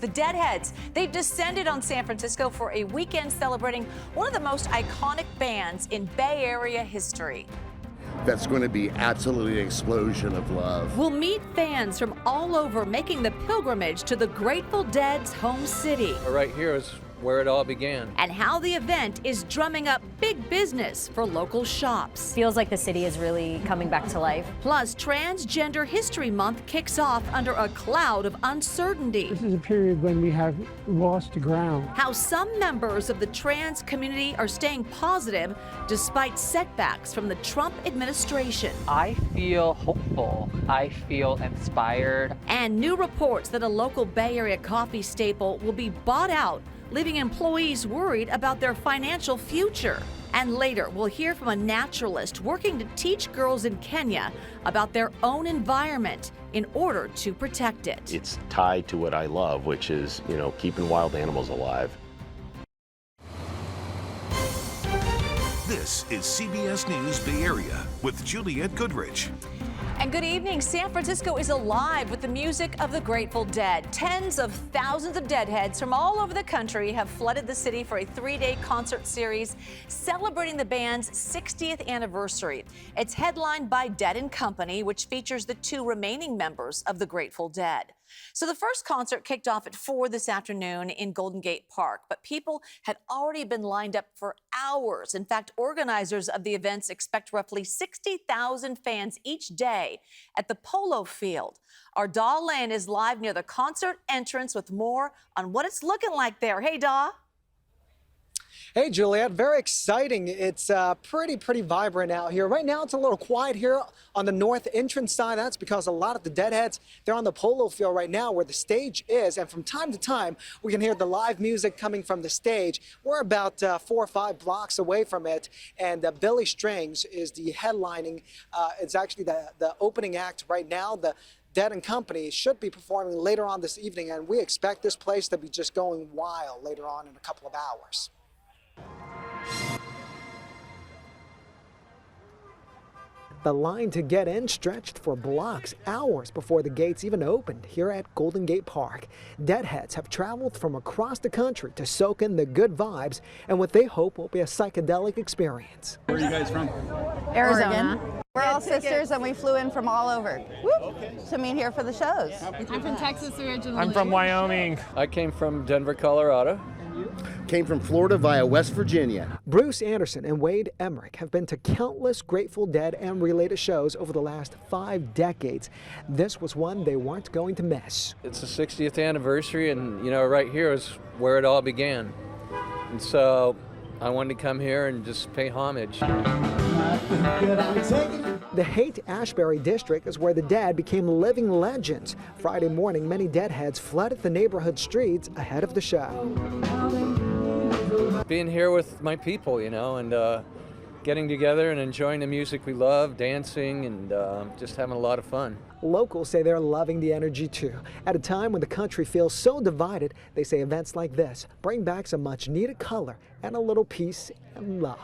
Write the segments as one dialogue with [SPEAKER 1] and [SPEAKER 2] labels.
[SPEAKER 1] the Deadheads. They've descended on San Francisco for a weekend celebrating one of the most iconic bands in Bay Area history.
[SPEAKER 2] That's going to be absolutely an explosion of love.
[SPEAKER 1] We'll meet fans from all over making the pilgrimage to the Grateful Dead's home city.
[SPEAKER 3] Right here is where it all began.
[SPEAKER 1] And how the event is drumming up big business for local shops.
[SPEAKER 4] Feels like the city is really coming back to life.
[SPEAKER 1] Plus, Transgender History Month kicks off under a cloud of uncertainty.
[SPEAKER 5] This is a period when we have lost ground.
[SPEAKER 1] How some members of the trans community are staying positive despite setbacks from the Trump administration.
[SPEAKER 6] I feel hopeful. I feel inspired.
[SPEAKER 1] And new reports that a local Bay Area coffee staple will be bought out, leaving employees worried about their financial future. And later, we'll hear from a naturalist working to teach girls in Kenya about their own environment in order to protect it.
[SPEAKER 7] It's tied to what I love, which is, keeping wild animals alive.
[SPEAKER 8] This is CBS News Bay Area with Juliette Goodrich.
[SPEAKER 1] And good evening. San Francisco is alive with the music of the Grateful Dead. Tens of thousands of Deadheads from all over the country have flooded the city for a 3-day concert series celebrating the band's 60th anniversary. It's headlined by Dead & Company, which features the 2 remaining members of the Grateful Dead. So the first concert kicked off at 4 this afternoon in Golden Gate Park, but people had already been lined up for hours. In fact, organizers of the events expect roughly 60,000 fans each day at the Polo Field. Our Daw Lane is live near the concert entrance with more on what it's looking like there. Hey, Daw.
[SPEAKER 9] Hey, Juliette, very exciting. It's pretty vibrant out here. Right now, it's a little quiet here on the north entrance side. That's because a lot of the Deadheads, they're on the Polo Field right now where the stage is. And from time to time, we can hear the live music coming from the stage. We're about 4 or 5 blocks away from it. And Billy Strings is the headlining. It's actually the opening act right now. The Dead & Company should be performing later on this evening. And we expect this place to be just going wild later on in a couple of hours. The line to get in stretched for blocks, hours before the gates even opened here at Golden Gate Park. Deadheads have traveled from across the country to soak in the good vibes and what they hope will be a psychedelic experience.
[SPEAKER 10] Where are you guys from?
[SPEAKER 11] Arizona. We're all sisters and we flew in from all over to meet here for the shows.
[SPEAKER 12] I'm from Texas originally.
[SPEAKER 10] I'm from Wyoming.
[SPEAKER 3] I came from Denver, Colorado.
[SPEAKER 2] Came from Florida via West Virginia.
[SPEAKER 9] Bruce Anderson and Wade Emmerich have been to countless Grateful Dead and related shows over the last 5 decades. This was one they weren't going to miss.
[SPEAKER 3] It's the 60th anniversary, and right here is where it all began. And so I wanted to come here and just pay homage.
[SPEAKER 9] The Haight-Ashbury district is where the Dead became living legends. Friday morning, many Deadheads flooded the neighborhood streets ahead of the show.
[SPEAKER 3] Being here with my people, and getting together and enjoying the music we love, dancing, and just having a lot of fun.
[SPEAKER 9] Locals say they're loving the energy too. At a time when the country feels so divided, they say events like this bring back some much needed color and a little peace and love.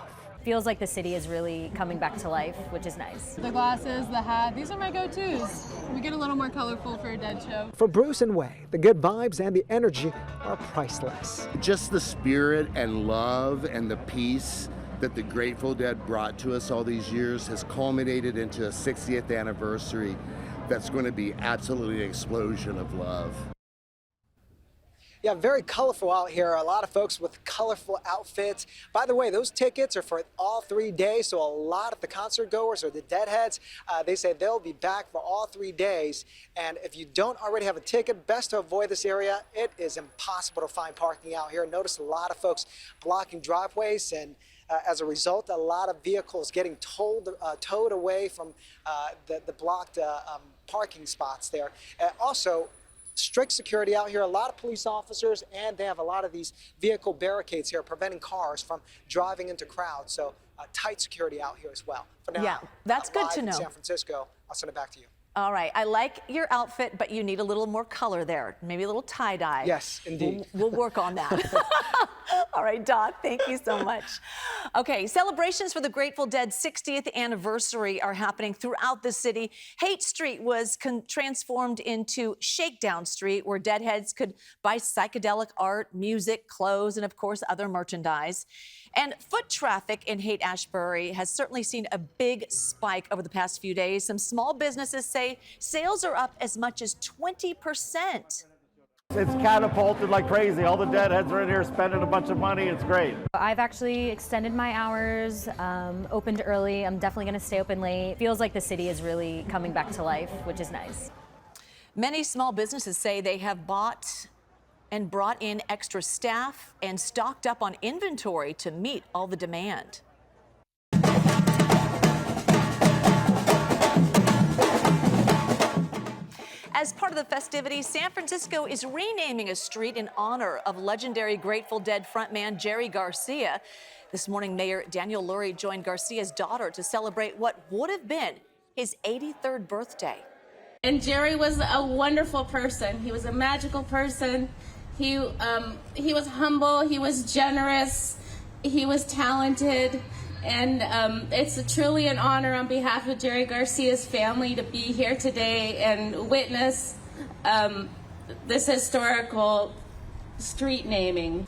[SPEAKER 4] Feels like the city is really coming back to life, which is nice.
[SPEAKER 12] The glasses, the hat, these are my go-tos. We get a little more colorful for a Dead show.
[SPEAKER 9] For Bruce and Wade, the good vibes and the energy are priceless.
[SPEAKER 2] Just the spirit and love and the peace that the Grateful Dead brought to us all these years has culminated into a 60th anniversary that's going to be absolutely an explosion of love.
[SPEAKER 9] Yeah, very colorful out here. A lot of folks with colorful outfits. By the way, those tickets are for all 3 days, so a lot of the concert goers or the Deadheads, they say they'll be back for all 3 days. And if you don't already have a ticket, best to avoid this area. It is impossible to find parking out here. Notice a lot of folks blocking driveways, and as a result, a lot of vehicles getting towed away from the blocked parking spots there. Also, strict security out here, a lot of police officers, and they have a lot of these vehicle barricades here preventing cars from driving into crowds. So tight security out here as well. For now,
[SPEAKER 1] yeah, that's good to know.
[SPEAKER 9] In San Francisco, I'll send it back to you.
[SPEAKER 1] All right, I like your outfit, but you need a little more color there. Maybe a little tie-dye.
[SPEAKER 9] Yes, indeed.
[SPEAKER 1] We'll work on that. All right, Doc, thank you so much. Okay, celebrations for the Grateful Dead's 60th anniversary are happening throughout the city. Haight Street was transformed into Shakedown Street, where Deadheads could buy psychedelic art, music, clothes, and of course, other merchandise. And foot traffic in Haight-Ashbury has certainly seen a big spike over the past few days. Some small businesses say sales are up as much as 20%.
[SPEAKER 10] It's catapulted like crazy. All the Deadheads are in here spending a bunch of money. It's great.
[SPEAKER 4] I've actually extended my hours, opened early. I'm definitely going to stay open late. Feels like the city is really coming back to life, which is nice.
[SPEAKER 1] Many small businesses say they have bought and brought in extra staff and stocked up on inventory to meet all the demand. As part of the festivities, San Francisco is renaming a street in honor of legendary Grateful Dead frontman Jerry Garcia. This morning, Mayor Daniel Lurie joined Garcia's daughter to celebrate what would have been his 83rd birthday.
[SPEAKER 13] And Jerry was a wonderful person. He was a magical person. He was humble. He was generous. He was talented. And it's truly an honor on behalf of Jerry Garcia's family to be here today and witness this historical street naming.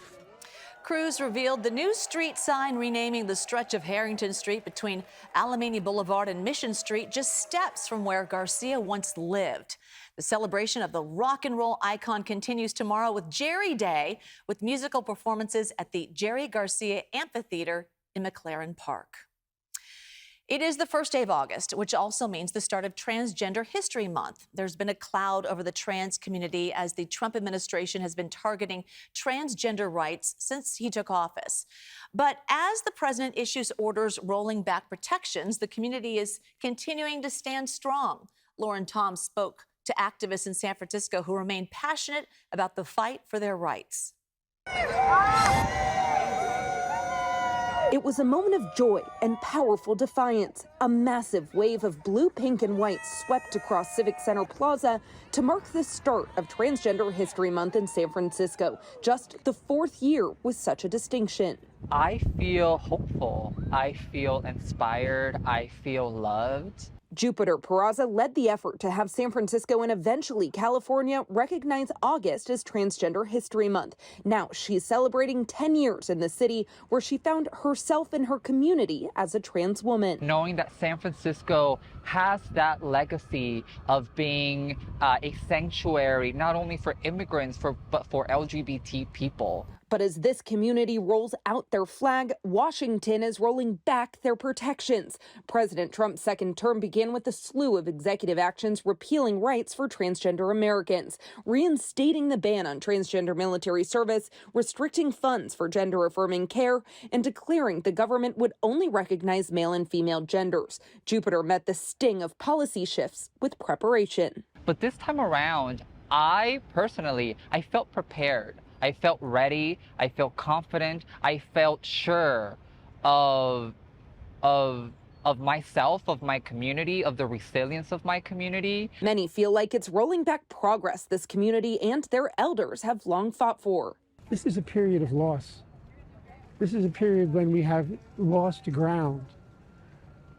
[SPEAKER 1] Crews revealed the new street sign renaming the stretch of Harrington Street between Alameda Boulevard and Mission Street, just steps from where Garcia once lived. The celebration of the rock and roll icon continues tomorrow with Jerry Day, with musical performances at the Jerry Garcia Amphitheater in McLaren Park. It is the first day of August, which also means the start of Transgender History Month. There's been a cloud over the trans community as the Trump administration has been targeting transgender rights since he took office. But as the president issues orders rolling back protections, the community is continuing to stand strong. Lauren Tom spoke to activists in San Francisco who remain passionate about the fight for their rights.
[SPEAKER 14] It was a moment of joy and powerful defiance. A massive wave of blue, pink, and white swept across Civic Center Plaza to mark the start of Transgender History Month in San Francisco, just the 4th year with such a distinction.
[SPEAKER 6] I feel hopeful. I feel inspired. I feel loved.
[SPEAKER 14] Jupiter Peraza led the effort to have San Francisco and eventually California recognize August as Transgender History Month. Now she's celebrating 10 years in the city where she found herself and her community as a trans woman.
[SPEAKER 6] Knowing that San Francisco has that legacy of being a sanctuary, not only for immigrants, but for LGBT people.
[SPEAKER 14] But as this community rolls out their flag, Washington is rolling back their protections. President Trump's second term began with a slew of executive actions repealing rights for transgender Americans, reinstating the ban on transgender military service, restricting funds for gender-affirming care, and declaring the government would only recognize male and female genders. Jupiter met the sting of policy shifts with preparation.
[SPEAKER 6] But this time around, I felt prepared. I felt ready, I felt confident, I felt sure of myself, of my community, of the resilience of my community.
[SPEAKER 14] Many feel like it's rolling back progress this community and their elders have long fought for.
[SPEAKER 5] This is a period of loss. This is a period when we have lost ground.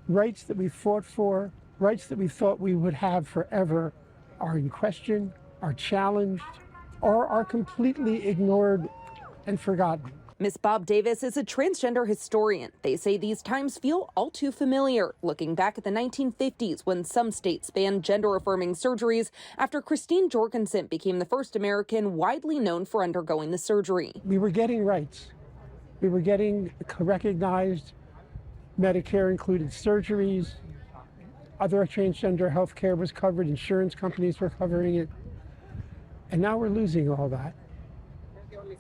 [SPEAKER 5] Rights that we fought for, rights that we thought we would have forever are in question, are challenged, or are completely ignored and forgotten.
[SPEAKER 14] Miss Bob Davis is a transgender historian. They say these times feel all too familiar, looking back at the 1950s when some states banned gender-affirming surgeries after Christine Jorgensen became the first American widely known for undergoing the surgery.
[SPEAKER 5] We were getting rights. We were getting recognized. Medicare included surgeries. Other transgender health care was covered. Insurance companies were covering it. And now we're losing all that.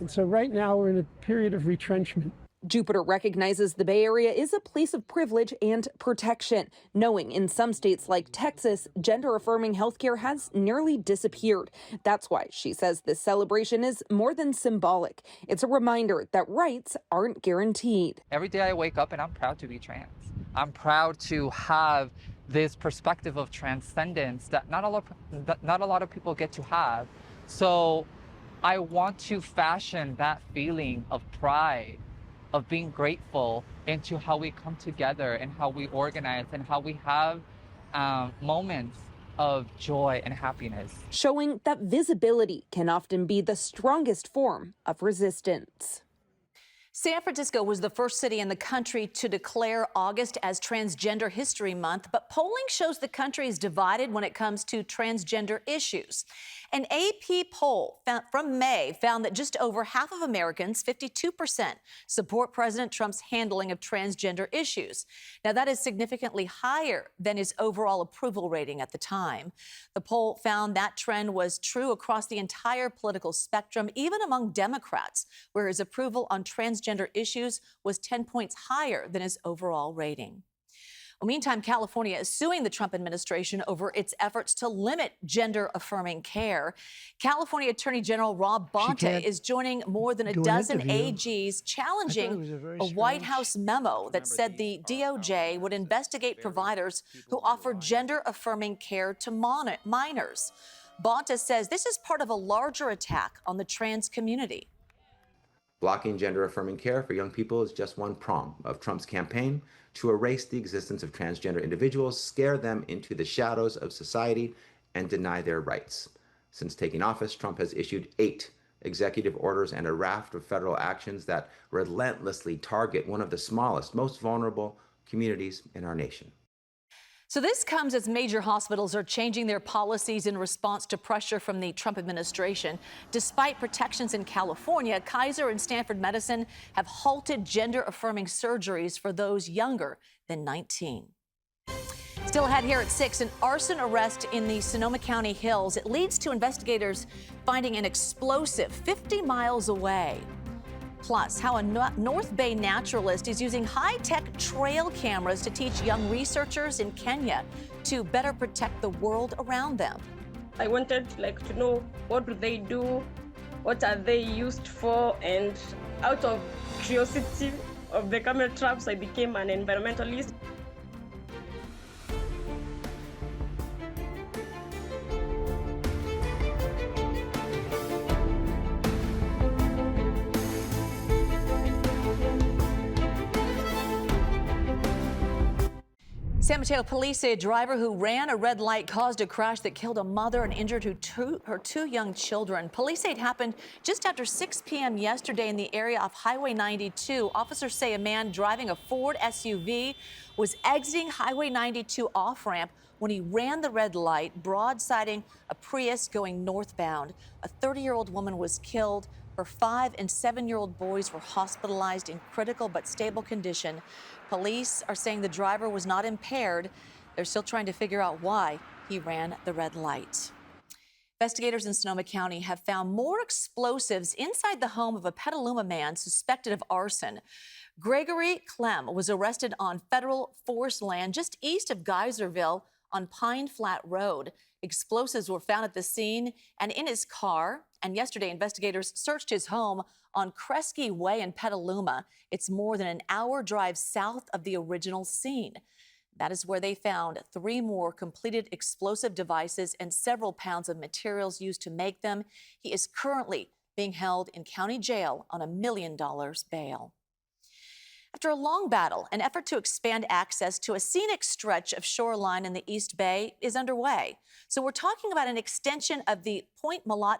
[SPEAKER 5] And so right now we're in a period of retrenchment.
[SPEAKER 14] Jupiter recognizes the Bay Area is a place of privilege and protection, knowing in some states like Texas, gender-affirming healthcare has nearly disappeared. That's why she says this celebration is more than symbolic. It's a reminder that rights aren't guaranteed.
[SPEAKER 6] Every day I wake up and I'm proud to be trans. I'm proud to have this perspective of transcendence that not a lot of people get to have. So I want to fashion that feeling of pride, of being grateful, into how we come together and how we organize and how we have moments of joy and happiness.
[SPEAKER 14] Showing that visibility can often be the strongest form of resistance.
[SPEAKER 1] San Francisco was the first city in the country to declare August as Transgender History Month, but polling shows the country is divided when it comes to transgender issues. An AP poll from May found that just over half of Americans, 52%, support President Trump's handling of transgender issues. Now, that is significantly higher than his overall approval rating at the time. The poll found that trend was true across the entire political spectrum, even among Democrats, where his approval on transgender issues was 10 points higher than his overall rating. Well, meantime, California is suing the Trump administration over its efforts to limit gender-affirming care. California Attorney General Rob Bonta is joining more than a dozen AGs challenging a White House memo that said the DOJ would investigate providers who offer gender-affirming care to minors. Bonta says this is part of a larger attack on the trans community.
[SPEAKER 15] Blocking gender-affirming care for young people is just one prong of Trump's campaign to erase the existence of transgender individuals, scare them into the shadows of society, and deny their rights. Since taking office, Trump has issued 8 executive orders and a raft of federal actions that relentlessly target one of the smallest, most vulnerable communities in our nation.
[SPEAKER 1] So this comes as major hospitals are changing their policies in response to pressure from the Trump administration. Despite protections in California, Kaiser and Stanford Medicine have halted gender-affirming surgeries for those younger than 19. Still ahead here at 6, an arson arrest in the Sonoma County Hills. It leads to investigators finding an explosive 50 miles away. Plus, how a North Bay naturalist is using high-tech trail cameras to teach young researchers in Kenya to better protect the world around them.
[SPEAKER 16] I wanted to know what do they do, what are they used for, and out of curiosity of the camera traps, I became an environmentalist.
[SPEAKER 1] San Mateo police say a driver who ran a red light caused a crash that killed a mother and injured her two young children. Police say it happened just after 6 p.m. yesterday in the area of Highway 92. Officers say a man driving a Ford SUV was exiting Highway 92 off-ramp when he ran the red light, broadsiding a Prius going northbound. A 30-year-old woman was killed. Her 5- and 7-year-old boys were hospitalized in critical but stable condition. Police are saying the driver was not impaired. They're still trying to figure out why he ran the red light. Investigators in Sonoma County have found more explosives inside the home of a Petaluma man suspected of arson. Gregory Clem was arrested on federal forest land just east of Geyserville on Pine Flat Road. Explosives were found at the scene and in his car. And yesterday, investigators searched his home on Kresge Way in Petaluma. It's more than an hour drive south of the original scene. That is where they found 3 more completed explosive devices and several pounds of materials used to make them. He is currently being held in county jail on $1 million bail. After a long battle, an effort to expand access to a scenic stretch of shoreline in the East Bay is underway. So we're talking about an extension of the Point Malot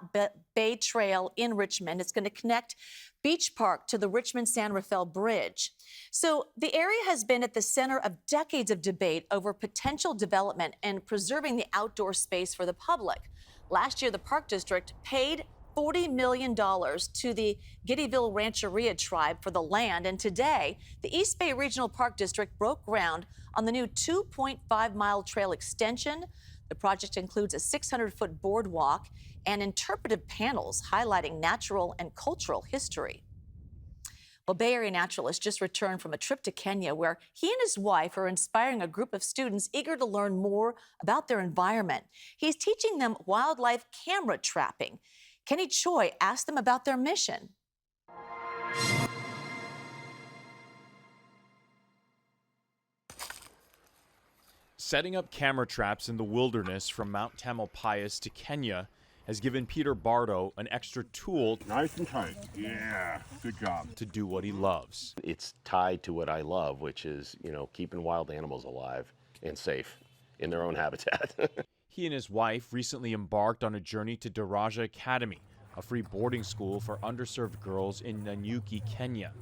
[SPEAKER 1] Bay Trail in Richmond. It's going to connect Beach Park to the Richmond-San Rafael Bridge. So the area has been at the center of decades of debate over potential development and preserving the outdoor space for the public. Last year, the Park District paid $40 million to the Giddyville Rancheria tribe for the land. And today, the East Bay Regional Park District broke ground on the new 2.5-mile trail extension. The project includes a 600-foot boardwalk and interpretive panels highlighting natural and cultural history. Well, Bay Area naturalist just returned from a trip to Kenya where he and his wife are inspiring a group of students eager to learn more about their environment. He's teaching them wildlife camera trapping. Kenny Choi asked them about their mission.
[SPEAKER 17] Setting up camera traps in the wilderness from Mount Tamalpais to Kenya has given Peter Bardo an extra tool.
[SPEAKER 18] Nice and tight. Yeah, good job.
[SPEAKER 17] To do what he loves.
[SPEAKER 7] It's tied to what I love, which is, keeping wild animals alive and safe in their own habitat.
[SPEAKER 17] He and his wife recently embarked on a journey to Daraja Academy, a free boarding school for underserved girls in Nanyuki, Kenya,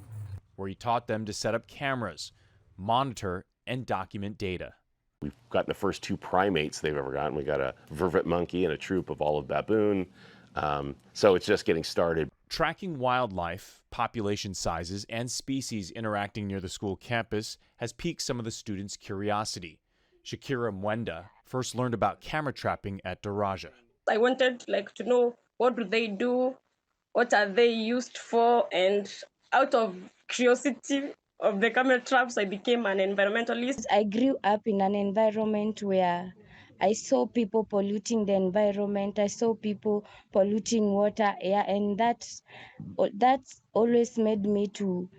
[SPEAKER 17] where he taught them to set up cameras, monitor, and document data.
[SPEAKER 7] We've gotten the first 2 primates they've ever gotten. We got a vervet monkey and a troop of olive baboon. So it's just getting started.
[SPEAKER 17] Tracking wildlife, population sizes, and species interacting near the school campus has piqued some of the students' curiosity. Shakira Mwenda first learned about camera trapping at Daraja.
[SPEAKER 16] I wanted to know what do they do, what are they used for, and out of curiosity of the camera traps, I became an environmentalist.
[SPEAKER 19] I grew up in an environment where I saw people polluting the environment. I saw people polluting water, air, and that's always made me to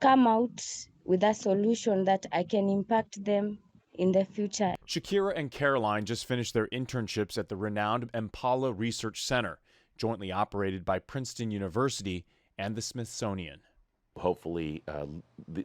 [SPEAKER 19] come out with a solution that I can impact them in the future.
[SPEAKER 17] Shakira and Caroline just finished their internships at the renowned Impala Research Center, jointly operated by Princeton University and the Smithsonian.
[SPEAKER 7] Hopefully,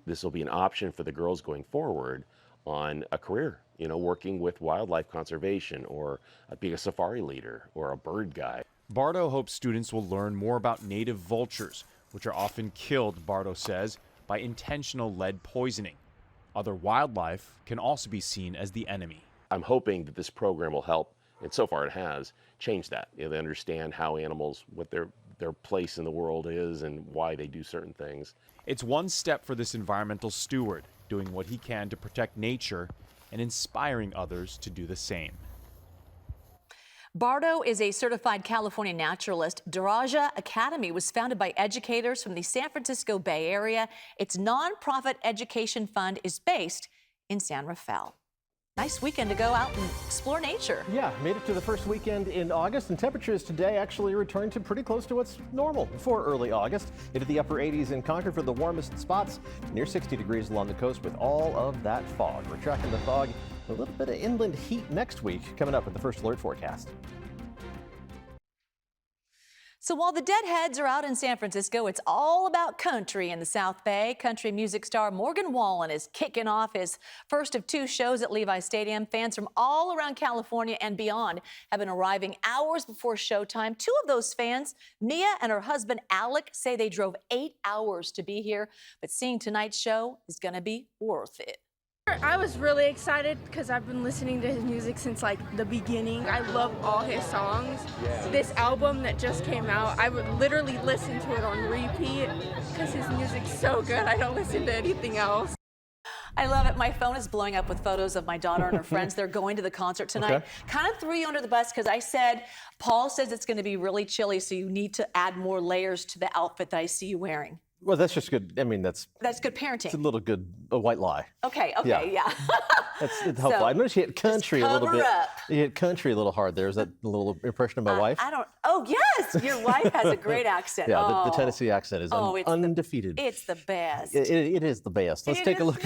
[SPEAKER 7] this will be an option for the girls going forward on a career, working with wildlife conservation or being a safari leader or a bird guide.
[SPEAKER 17] Bardo hopes students will learn more about native vultures, which are often killed, Bardo says, by intentional lead poisoning. Other wildlife can also be seen as the enemy.
[SPEAKER 7] I'm hoping that this program will help, and so far it has, change that. They understand how animals, what their place in the world is and why they do certain things.
[SPEAKER 17] It's one step for this environmental steward, doing what he can to protect nature and inspiring others to do the same.
[SPEAKER 1] Bardo is a certified California naturalist. Daraja Academy was founded by educators from the San Francisco Bay Area. Its nonprofit education fund is based in San Rafael. Nice weekend to go out and explore nature.
[SPEAKER 20] Yeah, made it to the first weekend in August, and temperatures today actually returned to pretty close to what's normal for early August. Into the upper 80s in Concord for the warmest spots, near 60 degrees along the coast with all of that fog. We're tracking the fog, a little bit of inland heat next week coming up with the first alert forecast.
[SPEAKER 1] So while the Deadheads are out in San Francisco, it's all about country in the South Bay. Country music star Morgan Wallen is kicking off his first of 2 shows at Levi Stadium. Fans from all around California and beyond have been arriving hours before showtime. 2 of those fans, Mia and her husband Alec, say they drove 8 hours to be here, but seeing tonight's show is going to be worth it.
[SPEAKER 21] I was really excited because I've been listening to his music since the beginning. I love all his songs. This album that just came out, I would literally listen to it on repeat because his music's so good. I don't listen to anything else.
[SPEAKER 1] I love it. My phone is blowing up with photos of my daughter and her friends. They're going to the concert tonight.
[SPEAKER 20] Okay.
[SPEAKER 1] Kind of threw you under the bus because I said, Paul says it's going to be really chilly, so you need to add more layers to the outfit that I see you wearing.
[SPEAKER 20] Well, that's just good. I mean, that's
[SPEAKER 1] good parenting.
[SPEAKER 20] It's a little good, a white lie.
[SPEAKER 1] Okay,
[SPEAKER 20] yeah. It's helpful.
[SPEAKER 1] So,
[SPEAKER 20] I noticed you hit country a little bit.
[SPEAKER 1] Up.
[SPEAKER 20] You hit country a little hard there. Is that a little impression of my wife?
[SPEAKER 1] Oh, yes. Your wife has a great accent.
[SPEAKER 20] Yeah, the Tennessee accent is undefeated.
[SPEAKER 1] It's the best.
[SPEAKER 20] It is the best. Let's take a look.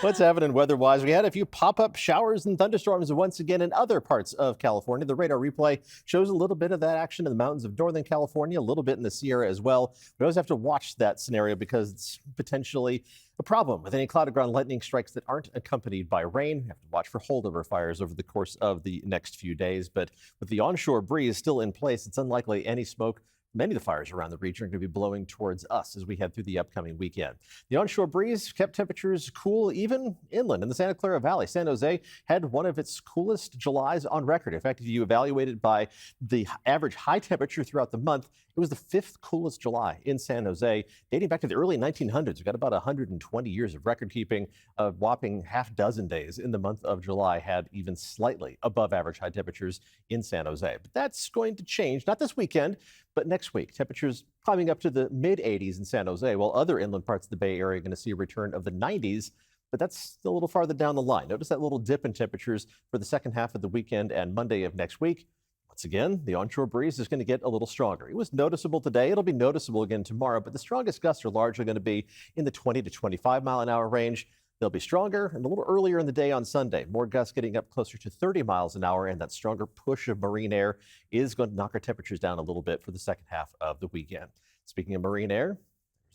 [SPEAKER 20] What's happening weather-wise? We had a few pop-up showers and thunderstorms once again in other parts of California. The radar replay shows a little bit of that action in the mountains of Northern California, a little bit in the Sierra as well. We always have to watch that scenario because it's potentially a problem with any cloud ground lightning strikes that aren't accompanied by rain. We have to watch for holdover fires over the course of the next few days. But with the onshore breeze still in place, it's unlikely any smoke. Many of the fires around the region are going to be blowing towards us as we head through the upcoming weekend. The onshore breeze kept temperatures cool even inland in the Santa Clara Valley. San Jose had one of its coolest Julys on record. In fact, if you evaluate it by the average high temperature throughout the month, it was the 5th coolest July in San Jose, dating back to the early 1900s. We've got about 120 years of record keeping. A whopping half dozen days in the month of July had even slightly above average high temperatures in San Jose. But that's going to change, not this weekend, but next week. Temperatures climbing up to the mid-80s in San Jose, while other inland parts of the Bay Area are going to see a return of the 90s. But that's still a little farther down the line. Notice that little dip in temperatures for the second half of the weekend and Monday of next week. Once again, the onshore breeze is going to get a little stronger. It was noticeable today. It'll be noticeable again tomorrow, but the strongest gusts are largely going to be in the 20 to 25 mile an hour range. They'll be stronger and a little earlier in the day on Sunday. More gusts getting up closer to 30 miles an hour, and that stronger push of marine air is going to knock our temperatures down a little bit for the second half of the weekend. Speaking of marine air,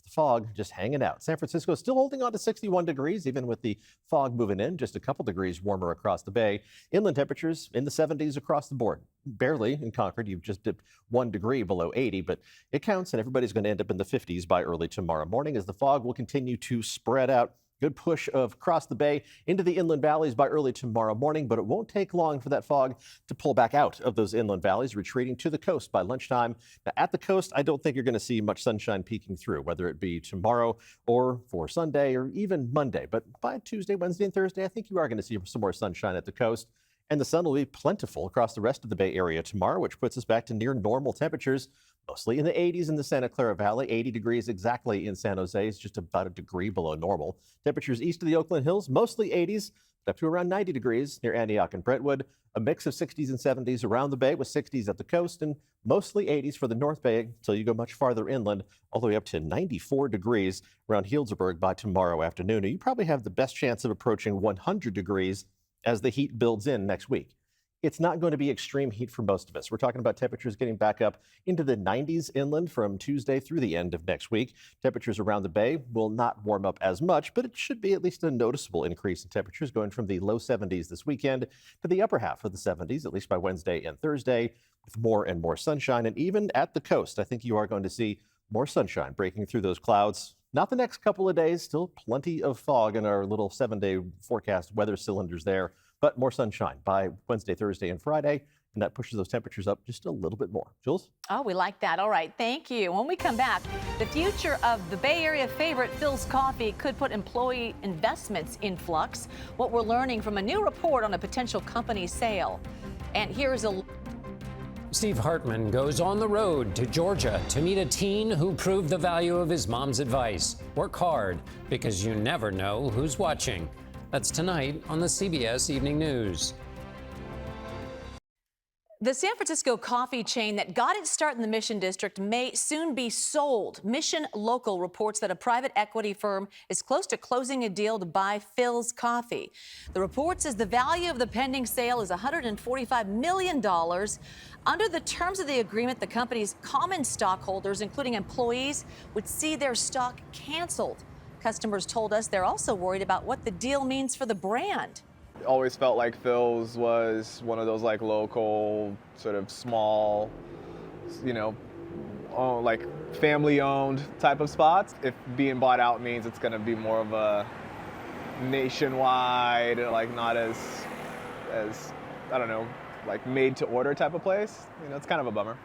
[SPEAKER 20] the fog just hanging out. San Francisco is still holding on to 61 degrees, even with the fog moving in, just a couple degrees warmer across the bay. Inland temperatures in the 70s across the board. Barely in Concord, you've just dipped 1 degree below 80, but it counts, and everybody's going to end up in the 50s by early tomorrow morning as the fog will continue to spread out. Good push of across the bay into the inland valleys by early tomorrow morning, but it won't take long for that fog to pull back out of those inland valleys, retreating to the coast by lunchtime. Now, at the coast, I don't think you're going to see much sunshine peeking through, whether it be tomorrow or for Sunday or even Monday. But by Tuesday, Wednesday, and Thursday, I think you are going to see some more sunshine at the coast. And the sun will be plentiful across the rest of the Bay Area tomorrow, which puts us back to near normal temperatures, mostly in the 80s in the Santa Clara Valley. 80 degrees exactly in San Jose is just about a degree below normal. Temperatures east of the Oakland Hills, mostly 80s, up to around 90 degrees near Antioch and Brentwood. A mix of 60s and 70s around the Bay with 60s at the coast and mostly 80s for the North Bay until you go much farther inland, all the way up to 94 degrees around Healdsburg by tomorrow afternoon. You probably have the best chance of approaching 100 degrees as the heat builds in next week. It's not going to be extreme heat for most of us. We're talking about temperatures getting back up into the 90s inland from Tuesday through the end of next week. Temperatures around the Bay will not warm up as much, but it should be at least a noticeable increase in temperatures going from the low 70s this weekend to the upper half of the 70s, at least by Wednesday and Thursday, with more and more sunshine. And even at the coast, I think you are going to see more sunshine breaking through those clouds. Not the next couple of days, still plenty of fog in our little 7-day forecast weather cylinders there, but more sunshine by Wednesday, Thursday, and Friday, and that pushes those temperatures up just a little bit more. Jules?
[SPEAKER 1] Oh, we like that. All right, thank you. When we come back, the future of the Bay Area favorite Philz Coffee could put employee investments in flux. What we're learning from a new report on a potential company sale. And here's a...
[SPEAKER 8] Steve Hartman goes on the road to Georgia to meet a teen who proved the value of his mom's advice. Work hard, because you never know who's watching. That's tonight on the CBS Evening News.
[SPEAKER 1] The San Francisco coffee chain that got its start in the Mission District may soon be sold. Mission Local reports that a private equity firm is close to closing a deal to buy Philz Coffee. The report says the value of the pending sale is $145 million. Under the terms of the agreement, the company's common stockholders, including employees, would see their stock canceled. Customers told us they're also worried about what the deal means for the brand.
[SPEAKER 22] Always felt like Philz was one of those like local, sort of small, like family-owned type of spots. If being bought out means it's going to be more of a nationwide, like not as I don't know, like made-to-order type of place. It's kind of a bummer.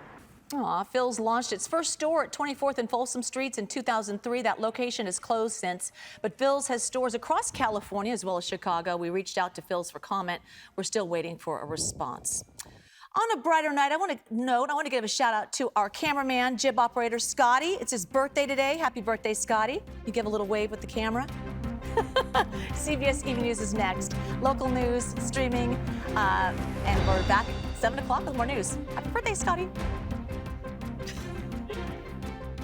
[SPEAKER 1] Philz launched its first store at 24th and Folsom Streets in 2003. That location is closed since, but Philz has stores across California as well as Chicago. We reached out to Philz for comment. We're still waiting for a response. On a brighter night, I want to give a shout out to our cameraman, jib operator, Scotty. It's his birthday today. Happy birthday, Scotty. You give a little wave with the camera. CBS Evening News is next. Local news, streaming, and we're back 7 o'clock with more news. Happy birthday, Scotty.